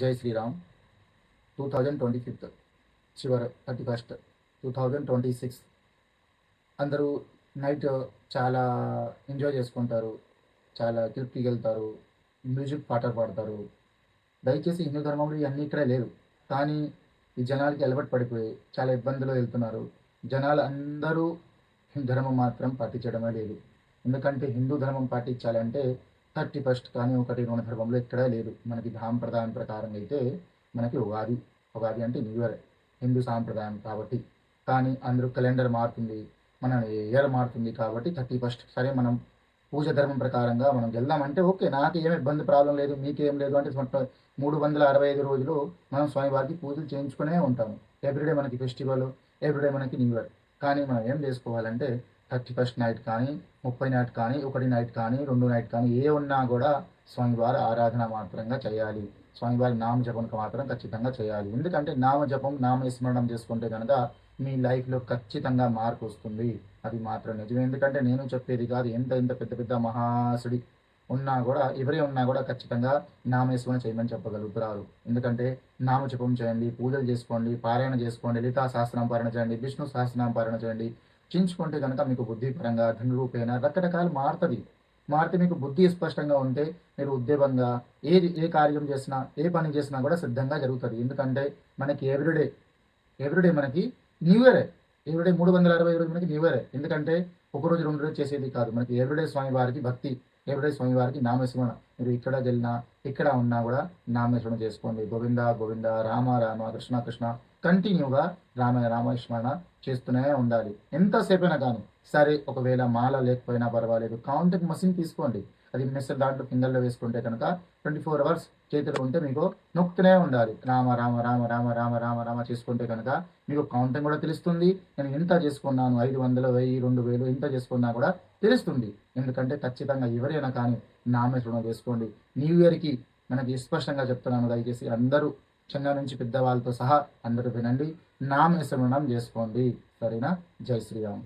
జై శ్రీరామ్. 2025 చివరి 31 2026 అందరూ నైట్ చాలా ఎంజాయ్ చేసుకుంటారు, చాలా ట్రిప్కి వెళ్తారు, మ్యూజిక్ పాటలు పాడతారు. దయచేసి హిందూ ధర్మంలో ఇవన్నీ ఇక్కడే లేదు. కానీ ఈ జనాలకి అలవాటు పడిపోయి చాలా ఇబ్బందులు వెళ్తున్నారు. జనాలు అందరూ హిందూ ధర్మం మాత్రం పాటించడమే లేదు. ఎందుకంటే హిందూ ధర్మం పాటించాలంటే 31 కానీ ఒకటి రెండు ధర్మంలో ఎక్కడా లేదు. మనకి సాంప్రదాయం ప్రకారం అయితే మనకి ఉగాది అంటే న్యూ ఇయర్ హిందూ సాంప్రదాయం కాబట్టి. కానీ అందరూ క్యాలెండర్ మారుతుంది, మన ఇయర్ మారుతుంది కాబట్టి 31 సరే మనం పూజ ధర్మం ప్రకారంగా మనం వెళ్దామంటే ఓకే, నాకు ఏమి ఇబ్బంది ప్రాబ్లం లేదు, మీకేం లేదు అంటే 365 రోజులు మనం స్వామివారికి పూజలు చేయించుకునే ఉంటాము. ఎవ్రీడే మనకి ఫెస్టివల్, ఎవ్రీడే మనకి న్యూ ఇయర్. కానీ మనం ఏం చేసుకోవాలంటే 31 నైట్ కానీ 30 నైట్ కానీ 1 నైట్ కానీ 2 నైట్ కానీ ఏ ఉన్నా కూడా స్వామివారి ఆరాధన మాత్రంగా చేయాలి. స్వామివారి నామ జపంకి మాత్రం ఖచ్చితంగా చేయాలి. ఎందుకంటే నామ జపం నామ స్మరణం చేసుకుంటే కనుక మీ లైఫ్లో ఖచ్చితంగా మార్పు వస్తుంది. అది మాత్రం నిజం. ఎందుకంటే నేను చెప్పేది కాదు, ఎంత ఎంత పెద్ద పెద్ద మహాసుడి ఉన్నా కూడా ఎవరే ఉన్నా కూడా ఖచ్చితంగా నామేశ్వరం చేయమని చెప్పగలుగుతారు. ఎందుకంటే నామజపం చేయండి, పూజలు చేసుకోండి, పారాయణ చేసుకోండి, లలితా సహస్రనామ పారాయణ చేయండి, విష్ణు సహస్రనామ పారాయణ చేయండి. చించుకుంటే కనుక మీకు బుద్ధిపరంగా ధనురూపేణ రకరకాలు మారితే మీకు బుద్ధి స్పష్టంగా ఉంటే మీరు ఉద్యోగంగా ఏ కార్యం చేసినా ఏ పని చేసినా కూడా సిద్ధంగా జరుగుతుంది. ఎందుకంటే మనకి ఎవ్రీడే మనకి న్యూ ఇయరే. ఎవ్రీడే 365 రోజులు మనకి న్యూ ఇయరే. ఎందుకంటే ఒక రోజు 2 రోజు చేసేది కాదు. మనకి ఎవ్రీడే స్వామివారికి భక్తి, ఎవ్రీడే స్వామివారికి నామస్మరణ. మీరు ఇక్కడ వెళ్ళినా ఇక్కడ ఉన్నా కూడా నామస్మరణ చేసుకోండి. గోవింద గోవింద, రామ రామ, కృష్ణ కృష్ణ, కంటిన్యూగా రామస్మరణ చేస్తూనే ఉండాలి ఎంతసేపైనా కానీ. సరే ఒకవేళ మాల లేకపోయినా పర్వాలేదు, కౌంటింగ్ మషిన్ తీసుకోండి. అది మెసేజ్ దాంట్లో ఫింగర్లో వేసుకుంటే కనుక 24 అవర్స్ చేతిలో ఉంటే మీకు నొక్కుతూనే ఉండాలి. రామ రామ రామ రామ రామ రామ రామ చేసుకుంటే కనుక మీకు కౌంటింగ్ కూడా తెలుస్తుంది. నేను ఎంత చేసుకున్నాను, 500, 1000, 2000 ఎంత చేసుకున్నా కూడా తెలుస్తుంది. ఎందుకంటే ఖచ్చితంగా ఎవరైనా కానీ నామస్మరణ చేసుకోండి. న్యూ ఇయర్కి మనకి స్పష్టంగా చెప్తున్నాను, దయచేసి అందరూ చిన్న నుంచి పెద్దవాళ్ళతో సహా అందరూ వినండి, నామస్మరణం చేసుకోండి. సరేనా? జై శ్రీరామ్.